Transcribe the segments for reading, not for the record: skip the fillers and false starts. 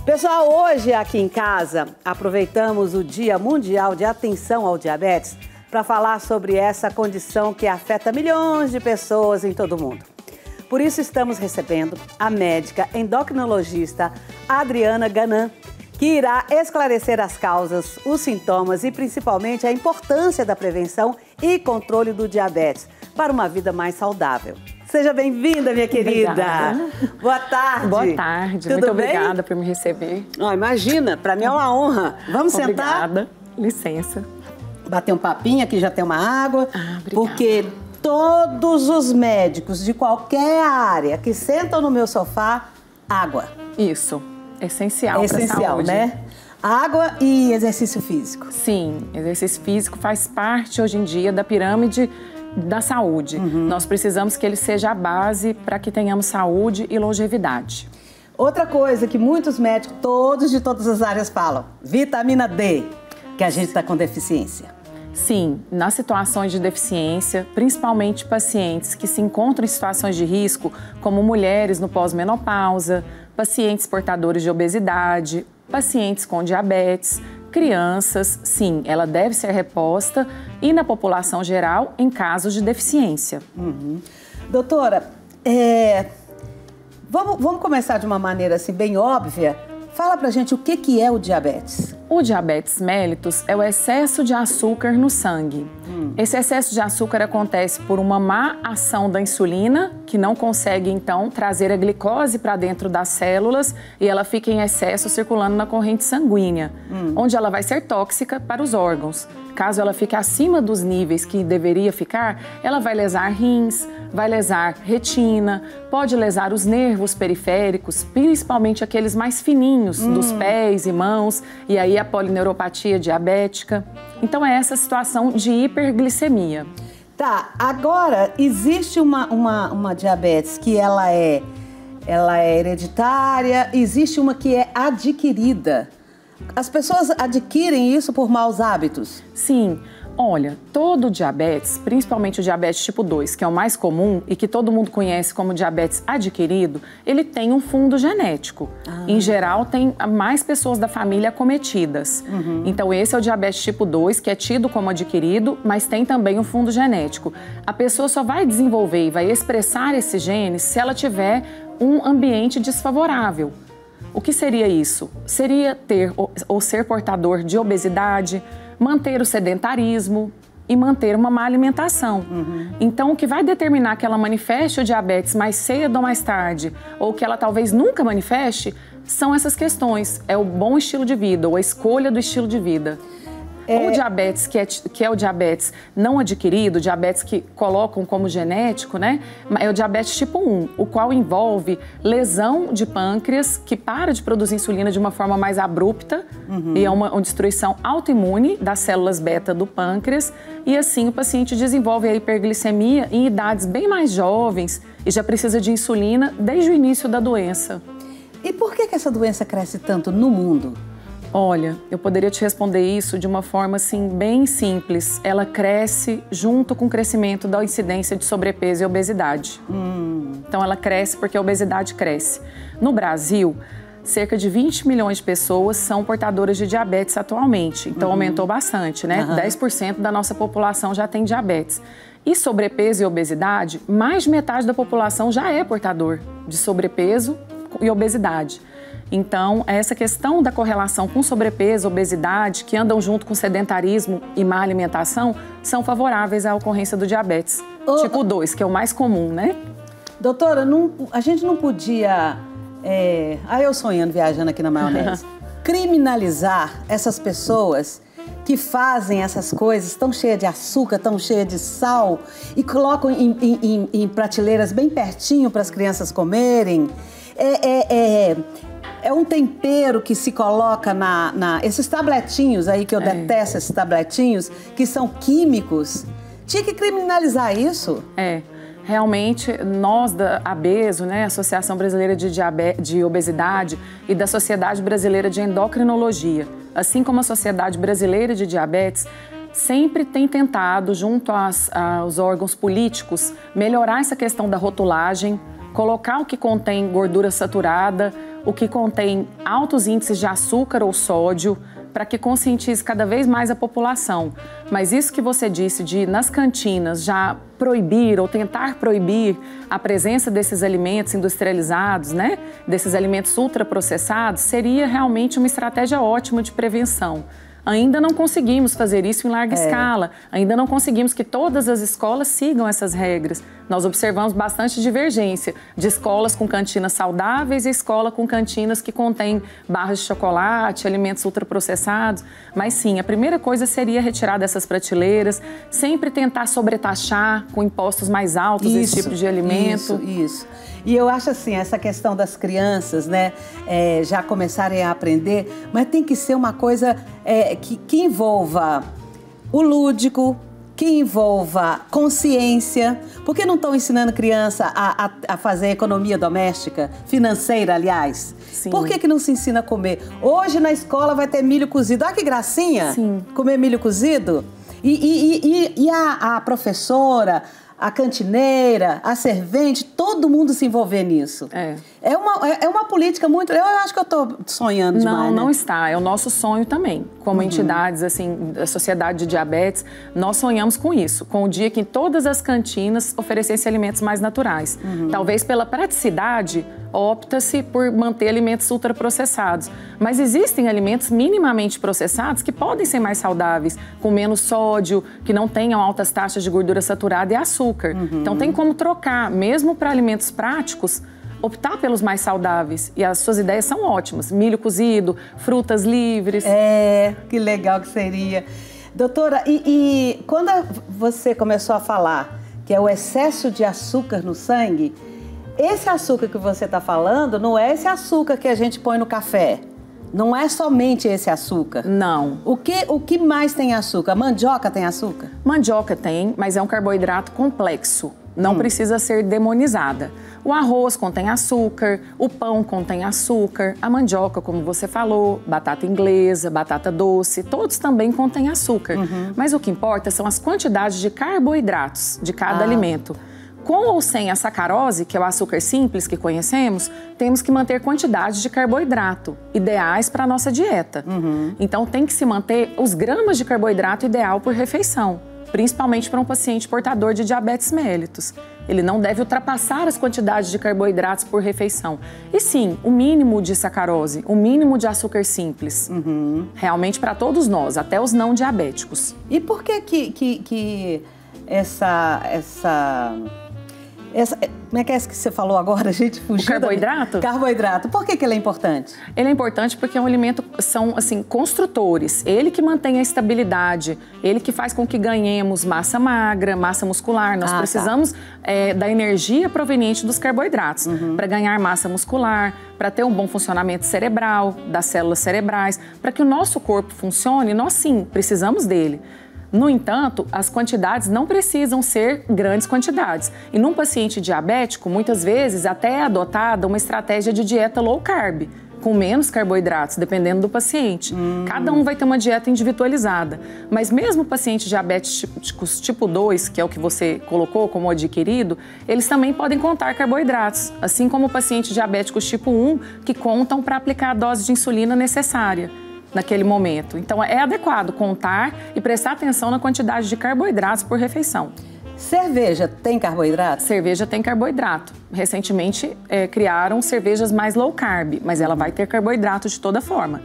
Pessoal, hoje aqui em casa aproveitamos o Dia Mundial de Atenção ao Diabetes para falar sobre essa condição que afeta milhões de pessoas em todo o mundo. Por isso estamos recebendo a médica endocrinologista Adriana Ganan, que irá esclarecer as causas, os sintomas e principalmente a importância da prevenção e controle do diabetes para uma vida mais saudável. Seja bem-vinda, minha querida. Obrigada. Boa tarde. Boa tarde. Tudo Muito bem? obrigada por me receber. Oh, imagina, para mim é uma honra. Vamos sentar? Obrigada. Licença. Bater um papinho, aqui já tem uma água. Obrigada. Porque todos os médicos de qualquer área que sentam no meu sofá, água. Isso. Essencial para a essencial, saúde. né? Água e exercício físico. Sim, exercício físico faz parte hoje em dia da pirâmide da saúde. Nós precisamos que ele seja a base para que tenhamos saúde e longevidade. Outra coisa que muitos médicos, todos de todas as áreas falam, vitamina D, que a gente está com deficiência. Sim, nas situações de deficiência, principalmente pacientes que se encontram em situações de risco, como mulheres no pós-menopausa, pacientes portadores de obesidade, pacientes com diabetes, crianças, sim, ela deve ser reposta e na população geral em casos de deficiência. Doutora, vamos começar de uma maneira assim bem óbvia. Fala pra gente o que é o diabetes. O diabetes mellitus é o excesso de açúcar no sangue. Esse excesso de açúcar acontece por uma má ação da insulina, que não consegue, então, trazer a glicose para dentro das células e ela fica em excesso circulando na corrente sanguínea, onde ela vai ser tóxica para os órgãos. Caso ela fique acima dos níveis que deveria ficar, ela vai lesar rins, vai lesar retina, pode lesar os nervos periféricos, principalmente aqueles mais fininhos dos pés e mãos, e aí a polineuropatia diabética. Então é essa situação de hiperglicemia. Tá, agora existe uma diabetes que ela é hereditária, existe uma que é adquirida. As pessoas adquirem isso por maus hábitos? Sim. Olha, todo diabetes, principalmente o diabetes tipo 2, que é o mais comum e que todo mundo conhece como diabetes adquirido, ele tem um fundo genético. Em geral, tem mais pessoas da família acometidas. Então, esse é o diabetes tipo 2, que é tido como adquirido, mas tem também um fundo genético. A pessoa só vai desenvolver e vai expressar esses genes se ela tiver um ambiente desfavorável. O que seria isso? Seria ter ou ser portador de obesidade, manter o sedentarismo e manter uma má alimentação. Então, o que vai determinar que ela manifeste o diabetes mais cedo ou mais tarde, ou que ela talvez nunca manifeste, são essas questões. É o bom estilo de vida, ou a escolha do estilo de vida. O diabetes, que é o diabetes não adquirido, diabetes que colocam como genético, né? É o diabetes tipo 1, o qual envolve lesão de pâncreas, que para de produzir insulina de uma forma mais abrupta, e é uma destruição autoimune das células beta do pâncreas, e assim o paciente desenvolve a hiperglicemia em idades bem mais jovens e já precisa de insulina desde o início da doença. E por que essa doença cresce tanto no mundo? Olha, eu poderia te responder isso de uma forma assim bem simples. Ela cresce junto com o crescimento da incidência de sobrepeso e obesidade. Então ela cresce porque a obesidade cresce. No Brasil, cerca de 20 milhões de pessoas são portadoras de diabetes atualmente. Então aumentou bastante, né? 10% da nossa população já tem diabetes. E sobrepeso e obesidade, mais de metade da população já é portador de sobrepeso e obesidade. Então, essa questão da correlação com sobrepeso, obesidade, que andam junto com sedentarismo e má alimentação, são favoráveis à ocorrência do diabetes tipo 2, que é o mais comum, né? Doutora, a gente não podia... eu sonhando, viajando aqui na maionese. Criminalizar essas pessoas que fazem essas coisas tão cheias de açúcar, tão cheias de sal e colocam em prateleiras bem pertinho para as crianças comerem. É um tempero que se coloca esses tabletinhos aí, que eu detesto esses tabletinhos, que são químicos. Tinha que criminalizar isso. Realmente, nós da ABESO, né, Associação Brasileira de Obesidade, e da Sociedade Brasileira de Endocrinologia, assim como a Sociedade Brasileira de Diabetes, sempre tem tentado, junto aos órgãos políticos, melhorar essa questão da rotulagem, colocar o que contém gordura saturada o que contém altos índices de açúcar ou sódio, para que conscientize cada vez mais a população. Mas isso que você disse de, nas cantinas, já proibir ou tentar proibir a presença desses alimentos industrializados, né? Desses alimentos ultraprocessados, seria realmente uma estratégia ótima de prevenção. Ainda não conseguimos fazer isso em larga escala, ainda não conseguimos que todas as escolas sigam essas regras. Nós observamos bastante divergência de escolas com cantinas saudáveis e escola com cantinas que contêm barras de chocolate, alimentos ultraprocessados. Mas sim, a primeira coisa seria retirar dessas prateleiras, sempre tentar sobretaxar com impostos mais altos esse tipo de alimento. Isso. E eu acho assim, essa questão das crianças, né, já começarem a aprender, mas tem que ser uma coisa que envolva o lúdico, que envolva consciência. Por que não estão ensinando criança a fazer economia doméstica, financeira, aliás? Sim. Por que não se ensina a comer? Hoje na escola vai ter milho cozido. Olha que gracinha! Sim. Comer milho cozido. E a professora, a cantineira, a servente, todo mundo se envolver nisso. É uma política muito... Eu acho que eu estou sonhando demais, Não está. É o nosso sonho também. Como entidades, assim, da Sociedade de Diabetes, nós sonhamos com isso. Com o dia que em todas as cantinas oferecessem alimentos mais naturais. Talvez pela praticidade, opta-se por manter alimentos ultraprocessados. Mas existem alimentos minimamente processados que podem ser mais saudáveis, com menos sódio, que não tenham altas taxas de gordura saturada e açúcar. Então tem como trocar, mesmo para alimentos práticos, optar pelos mais saudáveis. E as suas ideias são ótimas. Milho cozido, frutas livres. Que legal que seria. Doutora, e quando você começou a falar que é o excesso de açúcar no sangue, esse açúcar que você está falando não é esse açúcar que a gente põe no café. Não é somente esse açúcar. Não. O que mais tem açúcar? A mandioca tem açúcar? Mandioca tem, mas é um carboidrato complexo. Não precisa ser demonizada. O arroz contém açúcar, o pão contém açúcar, a mandioca, como você falou, batata inglesa, batata doce, todos também contêm açúcar. Mas o que importa são as quantidades de carboidratos de cada alimento. Com ou sem a sacarose, que é o açúcar simples que conhecemos, temos que manter quantidades de carboidrato ideais para a nossa dieta. Então tem que se manter os gramas de carboidrato ideal por refeição, principalmente para um paciente portador de diabetes mellitus. Ele não deve ultrapassar as quantidades de carboidratos por refeição. E sim, o mínimo de sacarose, o mínimo de açúcar simples. Realmente para todos nós, até os não diabéticos. E por que como é que você falou agora, gente? O carboidrato? Carboidrato. Por que ele é importante? Ele é importante porque é um alimento, são assim, construtores. Ele que mantém a estabilidade, ele que faz com que ganhemos massa magra, massa muscular. Nós precisamos da energia proveniente dos carboidratos para ganhar massa muscular, para ter um bom funcionamento cerebral, das células cerebrais, para que o nosso corpo funcione, nós sim precisamos dele. No entanto, as quantidades não precisam ser grandes quantidades. E num paciente diabético, muitas vezes até é adotada uma estratégia de dieta low carb, com menos carboidratos, dependendo do paciente. Cada um vai ter uma dieta individualizada. Mas mesmo pacientes diabéticos tipo 2, que é o que você colocou como adquirido, eles também podem contar carboidratos, assim como pacientes diabéticos tipo 1, que contam para aplicar a dose de insulina necessária naquele momento. Então, é adequado contar e prestar atenção na quantidade de carboidratos por refeição. Cerveja tem carboidrato? Cerveja tem carboidrato. Recentemente, criaram cervejas mais low carb, mas ela vai ter carboidrato de toda forma.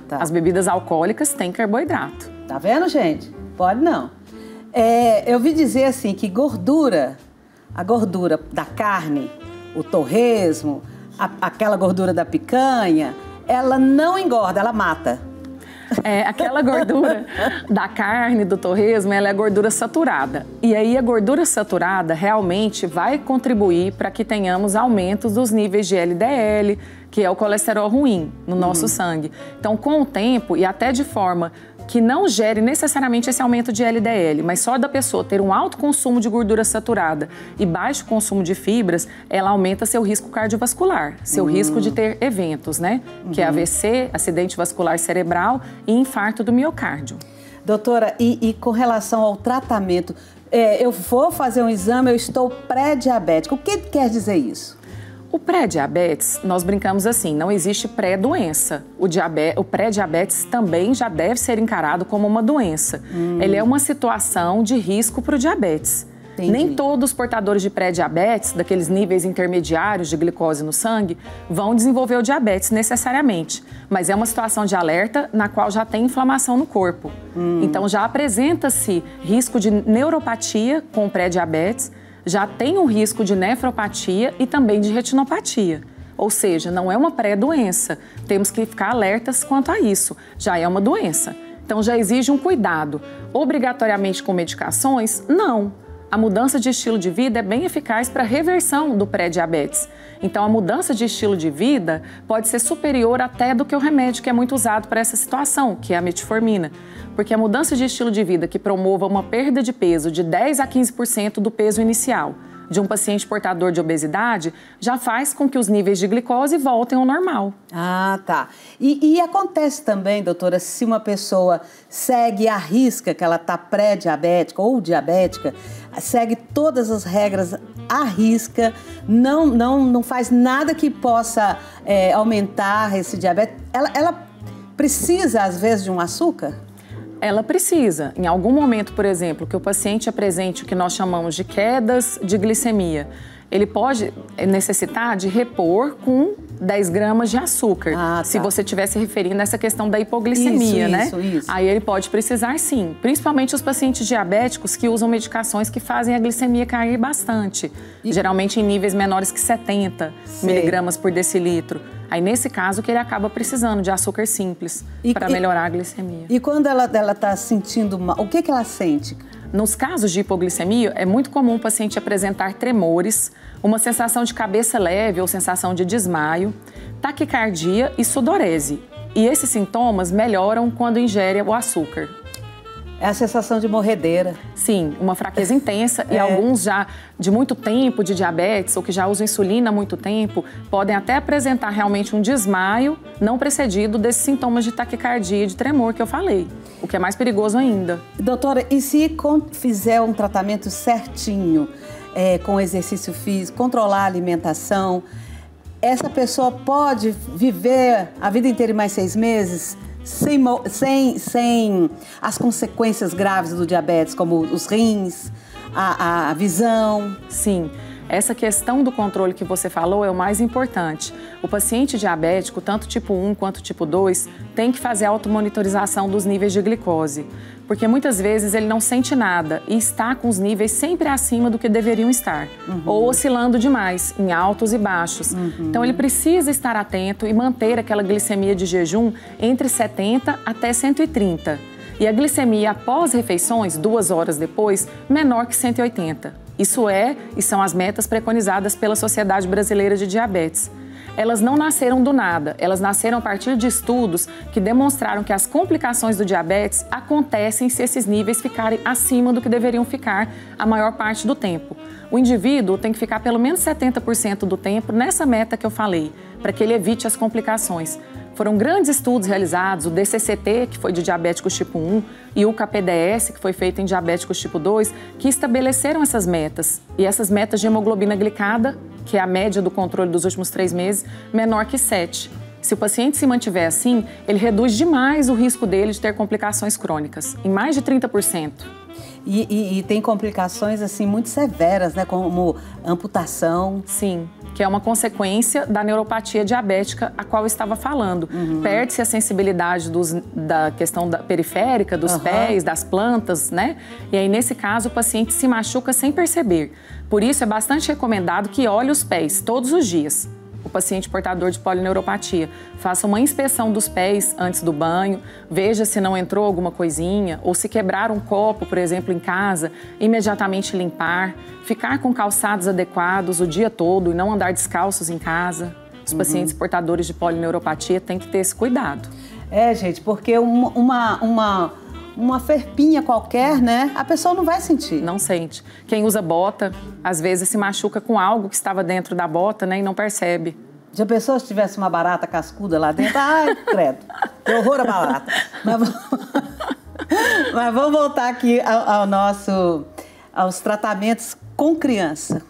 Tá. As bebidas alcoólicas têm carboidrato. Tá vendo, gente? Pode não. Eu ouvi dizer assim que a gordura da carne, o torresmo, aquela gordura da picanha, ela não engorda, ela mata. Aquela gordura da carne, do torresmo, ela é gordura saturada. E aí a gordura saturada realmente vai contribuir para que tenhamos aumentos dos níveis de LDL, que é o colesterol ruim no nosso sangue. Então, com o tempo e até de forma que não gere necessariamente esse aumento de LDL, mas só da pessoa ter um alto consumo de gordura saturada e baixo consumo de fibras, ela aumenta seu risco cardiovascular, seu risco de ter eventos, né? Que é AVC, acidente vascular cerebral e infarto do miocárdio. Doutora, e com relação ao tratamento, eu vou fazer um exame, eu estou pré-diabético. O que quer dizer isso? O pré-diabetes, nós brincamos assim, não existe pré-doença. O pré-diabetes também já deve ser encarado como uma doença. Ele é uma situação de risco para o diabetes. Entendi. Nem todos os portadores de pré-diabetes, daqueles níveis intermediários de glicose no sangue, vão desenvolver o diabetes necessariamente. Mas é uma situação de alerta na qual já tem inflamação no corpo. Então já apresenta-se risco de neuropatia com o pré-diabetes, já tem um risco de nefropatia e também de retinopatia. Ou seja, não é uma pré-doença. Temos que ficar alertas quanto a isso. Já é uma doença. Então já exige um cuidado. Obrigatoriamente com medicações? Não. A mudança de estilo de vida é bem eficaz para a reversão do pré-diabetes. Então, a mudança de estilo de vida pode ser superior até do que o remédio que é muito usado para essa situação, que é a metformina. Porque a mudança de estilo de vida que promova uma perda de peso de 10 a 15% do peso inicial de um paciente portador de obesidade já faz com que os níveis de glicose voltem ao normal. Ah, tá. E acontece também, doutora, se uma pessoa segue à risca que ela está pré-diabética ou diabética, segue todas as regras à risca, não faz nada que possa aumentar esse diabetes, ela precisa, às vezes, de um açúcar? Ela precisa. Em algum momento, por exemplo, que o paciente apresente o que nós chamamos de quedas de glicemia, ele pode necessitar de repor com 10 gramas de açúcar. Tá. Se você estiver se referindo a essa questão da hipoglicemia, né? Isso. Aí ele pode precisar sim. Principalmente os pacientes diabéticos que usam medicações que fazem a glicemia cair bastante. Geralmente em níveis menores que 70 miligramas por decilitro. Aí, nesse caso, que ele acaba precisando de açúcar simples para melhorar a glicemia. E quando ela está sentindo mal, o que ela sente? Nos casos de hipoglicemia, é muito comum o paciente apresentar tremores, uma sensação de cabeça leve ou sensação de desmaio, taquicardia e sudorese. E esses sintomas melhoram quando ingere o açúcar. É a sensação de morredeira. Sim, uma fraqueza intensa e alguns já de muito tempo de diabetes ou que já usam insulina há muito tempo podem até apresentar realmente um desmaio não precedido desses sintomas de taquicardia e de tremor que eu falei, o que é mais perigoso ainda. Doutora, e se fizer um tratamento certinho, com exercício físico, controlar a alimentação, essa pessoa pode viver a vida inteira e mais 6 meses? Sem as consequências graves do diabetes, como os rins, a visão. Sim, essa questão do controle que você falou é o mais importante. O paciente diabético, tanto tipo 1 quanto tipo 2, tem que fazer a automonitorização dos níveis de glicose, porque muitas vezes ele não sente nada e está com os níveis sempre acima do que deveriam estar, ou oscilando demais, em altos e baixos. Então ele precisa estar atento e manter aquela glicemia de jejum entre 70 até 130. E a glicemia após refeições, 2 horas depois, menor que 180. Isso e são as metas preconizadas pela Sociedade Brasileira de Diabetes. Elas não nasceram do nada, elas nasceram a partir de estudos que demonstraram que as complicações do diabetes acontecem se esses níveis ficarem acima do que deveriam ficar a maior parte do tempo. O indivíduo tem que ficar pelo menos 70% do tempo nessa meta que eu falei, para que ele evite as complicações. Foram grandes estudos realizados, o DCCT, que foi de diabéticos tipo 1, e o KPDS, que foi feito em diabéticos tipo 2, que estabeleceram essas metas. E essas metas de hemoglobina glicada, que é a média do controle dos últimos 3 meses, menor que 7. Se o paciente se mantiver assim, ele reduz demais o risco dele de ter complicações crônicas, em mais de 30%. E tem complicações assim muito severas, né? Como amputação. Sim, que é uma consequência da neuropatia diabética a qual eu estava falando. Perde-se a sensibilidade da questão periférica, dos pés, das plantas, né? E aí, nesse caso, o paciente se machuca sem perceber. Por isso, é bastante recomendado que olhe os pés todos os dias. O paciente portador de polineuropatia faça uma inspeção dos pés antes do banho, veja se não entrou alguma coisinha ou se quebrar um copo, por exemplo, em casa, imediatamente limpar, ficar com calçados adequados o dia todo e não andar descalços em casa. Os pacientes portadores de polineuropatia têm que ter esse cuidado. Gente, porque uma ferpinha qualquer, né? A pessoa não vai sentir. Não sente. Quem usa bota, às vezes se machuca com algo que estava dentro da bota, né? E não percebe. Já pensou se tivesse uma barata cascuda lá dentro? Ai, credo. Que horror a barata. Mas vamos voltar aqui aos tratamentos com criança.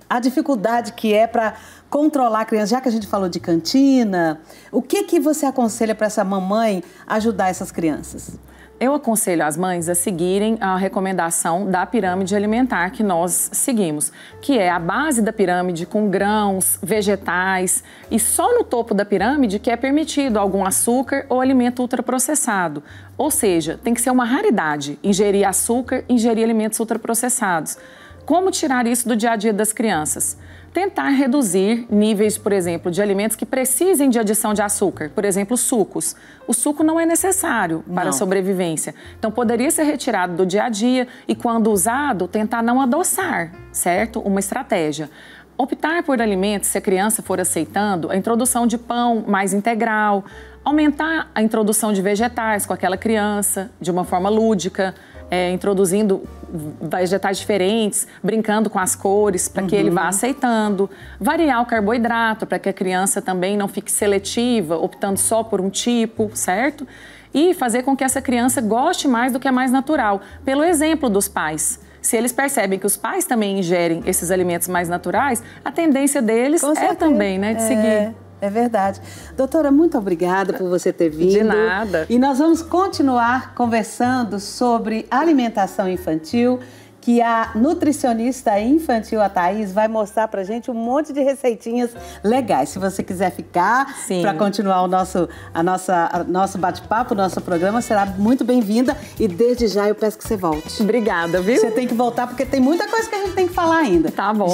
A dificuldade que é para controlar a criança? Já que a gente falou de cantina, o que você aconselha para essa mamãe ajudar essas crianças? Eu aconselho as mães a seguirem a recomendação da pirâmide alimentar que nós seguimos, que é a base da pirâmide com grãos, vegetais e só no topo da pirâmide que é permitido algum açúcar ou alimento ultraprocessado. Ou seja, tem que ser uma raridade ingerir açúcar, ingerir alimentos ultraprocessados. Como tirar isso do dia a dia das crianças? Tentar reduzir níveis, por exemplo, de alimentos que precisem de adição de açúcar. Por exemplo, sucos. O suco não é necessário para a sobrevivência. Então, poderia ser retirado do dia a dia e, quando usado, tentar não adoçar, certo? Uma estratégia. Optar por alimentos, se a criança for aceitando, a introdução de pão mais integral, aumentar a introdução de vegetais com aquela criança de uma forma lúdica, introduzindo vegetais diferentes, brincando com as cores para que ele vá aceitando, variar o carboidrato para que a criança também não fique seletiva, optando só por um tipo, certo? E fazer com que essa criança goste mais do que é mais natural, pelo exemplo dos pais. Se eles percebem que os pais também ingerem esses alimentos mais naturais, a tendência deles também, né, de seguir. É verdade. Doutora, muito obrigada por você ter vindo. De nada. E nós vamos continuar conversando sobre alimentação infantil, que a nutricionista infantil, a Thaís, vai mostrar pra gente um monte de receitinhas legais. Se você quiser ficar para continuar o nosso bate-papo, o nosso programa, será muito bem-vinda. E desde já eu peço que você volte. Obrigada, viu? Você tem que voltar porque tem muita coisa que a gente tem que falar ainda. Tá bom.